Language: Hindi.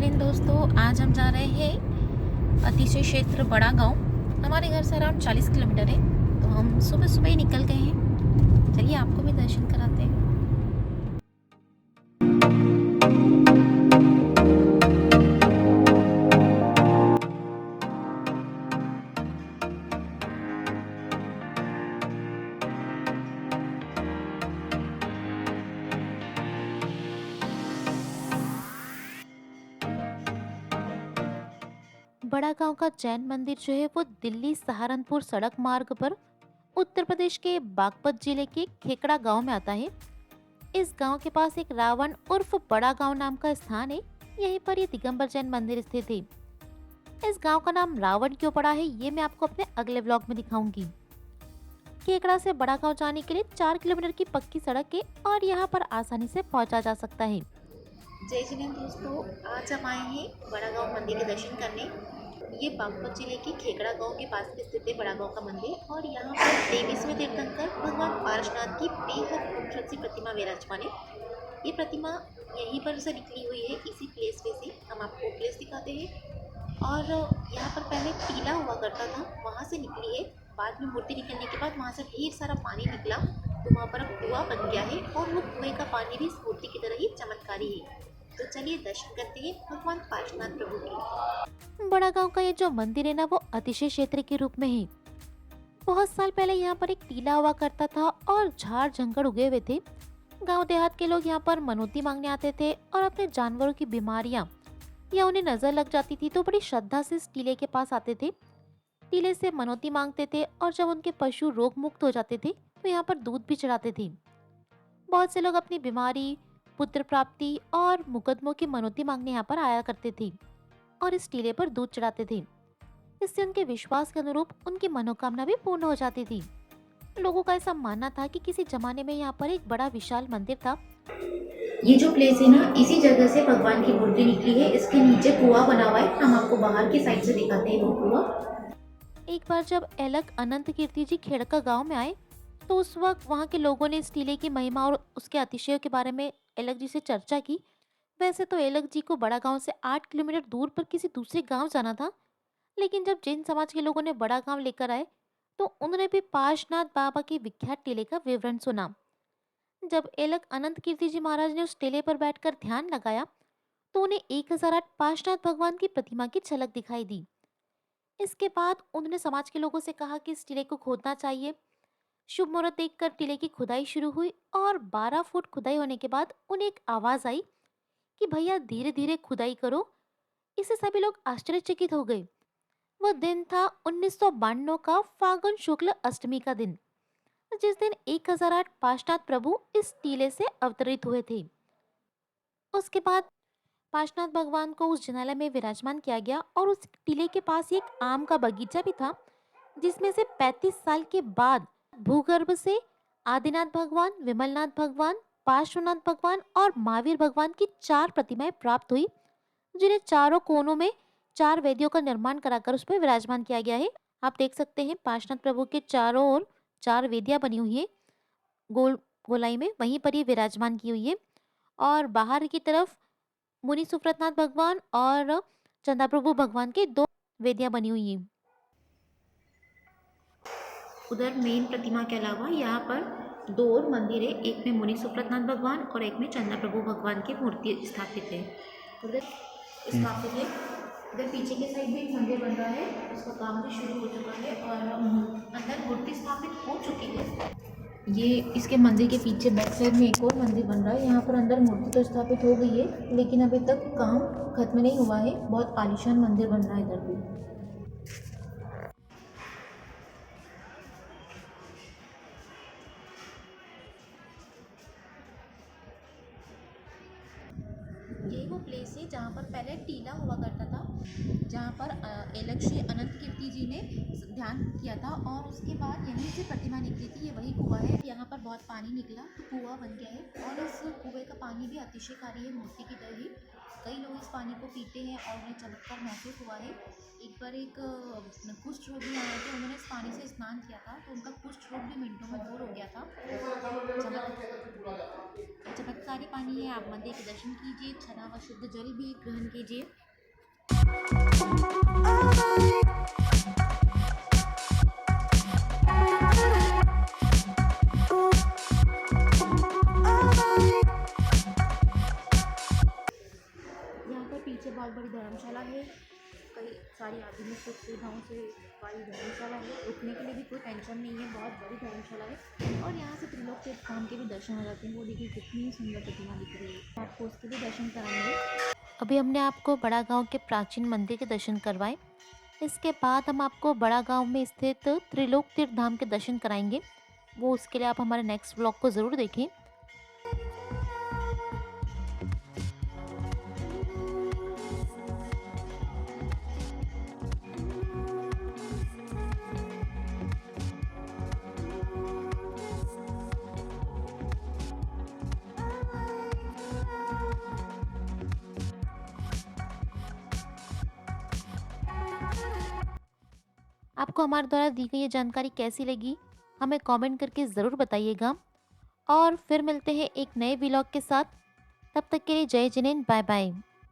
हिंद दोस्तों, आज हम जा रहे हैं अतिशय क्षेत्र बड़ा गांव। हमारे घर से अराउंड 40 किलोमीटर है, तो हम सुबह सुबह ही निकल गए हैं। चलिए आपको भी दर्शन कराते हैं। बड़ा गांव का जैन मंदिर जो है वो दिल्ली सहारनपुर सड़क मार्ग पर उत्तर प्रदेश के बागपत जिले के खेकड़ा गांव में आता है। इस गांव के पास एक रावण उर्फ बड़ा गांव नाम का स्थान है। यहीं पर ये दिगंबर जैन मंदिर स्थित है। इस गांव का नाम रावण क्यों पड़ा है ये मैं आपको अपने अगले व्लॉग में दिखाऊंगी। केकड़ा से बड़ा गांव जाने के लिए 4 किलोमीटर की पक्की सड़क है और यहाँ पर आसानी से पहुंचा जा सकता है। जय श्री राम दोस्तों, आज हम आए हैं बड़ा गांव मंदिर के दर्शन करने। ये बागपत जिले के खेकड़ा गांव के पास में स्थित है बड़ा गांव का मंदिर, और यहाँ पर 23वें तीर्थंकर भगवान पारशनाथ की बेहद खूबसूरत सी प्रतिमा विराजमान है। ये प्रतिमा यहीं पर से निकली हुई है, इसी प्लेस पे से हम आपको प्लेस दिखाते हैं। और यहाँ पर पहले टीला हुआ करता था, वहाँ से निकली है। बाद में मूर्ति निकलने के बाद वहाँ से ढेर सारा पानी निकला, तो वहाँ पर अब कुआं बन गया है, और वो कुएं का पानी भी इस मूर्ति की तरह ही चमत्कारी है। तो चलिए दर्शन करते हैं भगवान पार्श्वनाथ प्रभु के। बड़ा गांव का ये जो मंदिर है ना, वो अतिशय क्षेत्र के रूप में है। बहुत साल पहले यहाँ पर एक टीला हुआ करता था और झाड़ जंगल उगे हुए थे। गांव देहात के लोग यहाँ पर मनौती मांगने आते थे, और अपने जानवरों की बीमारियां या उन्हें नजर लग जाती थी तो बड़ी श्रद्धा से इस टीले के पास आते थे। टीले से मनौती मांगते थे, और जब उनके पशु रोग मुक्त हो जाते थे तो यहाँ पर दूध भी चढ़ाते थे। बहुत से लोग अपनी बीमारी, पुत्र प्राप्ति और मुकदमों की मनौती मांगने यहाँ पर आया करते थे और इस टीले पर दूध चढ़ाते थे। इससे उनके विश्वास के अनुरूप उनकी मनोकामना भी पूर्ण हो जाती थी। लोगों का ऐसा मानना था कि किसी जमाने में यहाँ पर एक बड़ा विशाल मंदिर था। ये जो प्लेस है ना, इसी जगह से भगवान की मूर्ति निकली है। इसके नीचे कुआं बना हुआ है, हम आपको बाहर की साइड से दिखाते हैं वो कुआं। एक बार जब एलक अनंत कीर्ति जी खेड़का गांव में आए, तो उस वक्त वहाँ के लोगों ने इस टीले की महिमा और उसके अतिशयों के बारे में एलक जी से चर्चा की। वैसे तो एलक जी को बड़ा गांव से 8 किलोमीटर दूर पर किसी दूसरे गांव जाना था, लेकिन जब जैन समाज के लोगों ने बड़ा गांव लेकर आए, तो उन्होंने भी पार्श्वनाथ बाबा के विख्यात टीले का विवरण सुना। जब एलक अनंत कीर्ति जी महाराज ने उस टीले पर बैठकर ध्यान लगाया, तो उन्हें 1008 पार्श्वनाथ भगवान की प्रतिमा की झलक दिखाई दी। इसके बाद उन्होंने समाज के लोगों से कहा कि इस टीले को खोदना चाहिए। शुभ मुहूर्त देखकर टीले की खुदाई शुरू हुई, और 12 फुट खुदाई होने के बाद उन्हें एक आवाज आई कि भैया धीरे धीरे खुदाई करो। इससे सभी लोग आश्चर्यचकित हो गए। वह दिन था 1992 का फागुन शुक्ल अष्टमी का दिन, जिस दिन 1008 पार्श्वनाथ प्रभु इस टीले से अवतरित हुए थे। उसके बाद पार्श्वनाथ भगवान को उस जनालय में विराजमान किया गया, और उस टीले के पास ही एक आम का बगीचा भी था, जिसमें से 35 साल के बाद भूगर्भ से आदिनाथ भगवान, विमलनाथ भगवान, पार्श्वनाथ भगवान और महावीर भगवान की 4 प्रतिमाएं प्राप्त हुई, जिन्हें चारों कोनों में 4 वेदियों का निर्माण कराकर उस पर विराजमान किया गया है। आप देख सकते हैं पार्श्वनाथ प्रभु के चारों ओर 4 वेदियां बनी हुई है, गोल गोलाई में, वहीं पर ये विराजमान की हुई है। और बाहर की तरफ मुनि सुव्रतनाथ भगवान और चंदा प्रभु भगवान के 2 वेदियां बनी हुई हैं। उधर मेन प्रतिमा के अलावा यहाँ पर 2 और मंदिर है, एक में मुनि सुव्रतनाथ भगवान और एक में चंदा प्रभु भगवान की मूर्ति स्थापित है। उधर स्थापित है, इधर पीछे के साइड में एक मंदिर बन रहा है, उसका काम भी शुरू हो चुका है, और अंदर मूर्ति स्थापित हो चुकी है। ये इसके मंदिर के पीछे बैक साइड में एक और मंदिर बन रहा है। यहाँ पर अंदर मूर्ति तो स्थापित हो गई है, लेकिन अभी तक काम खत्म नहीं हुआ है। बहुत आलीशान मंदिर बन रहा है इधर भी। ये वो प्लेस है जहाँ पर पहले टीला हुआ करता था, जहाँ पर एलक श्री अनंत कीर्ति जी ने ध्यान किया था, और उसके बाद यहीं से प्रतिमा निकली थी। ये वही कुआं है, यहाँ पर बहुत पानी निकला तो कुआं बन गया है, और इस कुएं का पानी भी अतिशयकारी है, मूर्ति की तरह ही। कई लोग इस पानी को पीते हैं और उन्हें चमत्कार महसूस हुआ है। एक बार एक कुष्ठ रोगी आए थे, उन्होंने इस पानी से स्नान किया था तो उनका कुष्ठ रोग भी मिनटों में दूर हो गया था। चमत्कारी पानी है, आप मंदिर के दर्शन कीजिए, छना व शुद्ध जल भी ग्रहण कीजिए। यहाँ पर पीछे बहुत बड़ी धर्मशाला है, कई सारी आधुनिक सुख सुविधाओं से वाली धर्मशाला है। रुकने के लिए भी कोई टेंशन नहीं है, बहुत बड़ी धर्मशाला है। और यहाँ से त्रिलोक तीर्थ धाम के भी दर्शन हो जाते हैं। वो देखिए कितनी सुंदर प्रतिमा दिख रही है, आपको उसके भी दर्शन कराएंगे। अभी हमने आपको बड़ा गांव के प्राचीन मंदिर के दर्शन करवाए। इसके बाद हम आपको बड़ा गांव में स्थित त्रिलोक तीर्थ धाम के दर्शन कराएंगे। वो उसके लिए आप हमारे नेक्स्ट ब्लॉग को ज़रूर देखें। आपको हमारे द्वारा दी गई ये जानकारी कैसी लगी, हमें कमेंट करके ज़रूर बताइएगा। और फिर मिलते हैं एक नए व्लॉग के साथ। तब तक के लिए जय जिनेंद्र, बाय बाय।